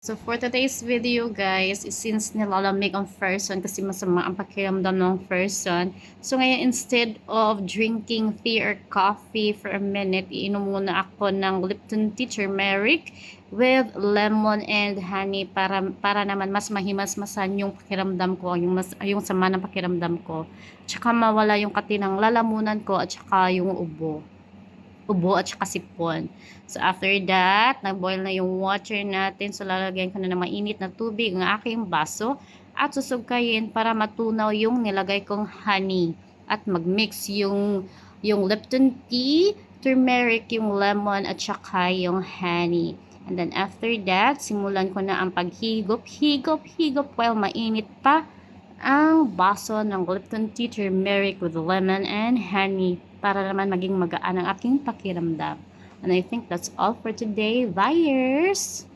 So for today's video guys, since nilalamig ang person kasi masama ang pakiramdam ng person. So ngayon instead of drinking tea or coffee for a minute, iinom muna ako ng Lipton Tea Turmeric with lemon and honey para naman mas mahimasmasan yung pakiramdam ko, yung sama ng pakiramdam ko. Tsaka mawala yung katinang lalamunan ko at tsaka yung ubo at saka sipon. So, after that, nag-boil na yung water natin. So, lalagyan ko na ng mainit na tubig ang aking baso at susugkayin para matunaw yung nilagay kong honey. At mag-mix yung Lipton tea, turmeric, yung lemon at saka yung honey. And then, after that, simulan ko na ang paghigop while mainit pa ang baso ng Lipton tea, turmeric with lemon and honey para naman maging magaan ang aking pakiramdam. And I think that's all for today, buyers!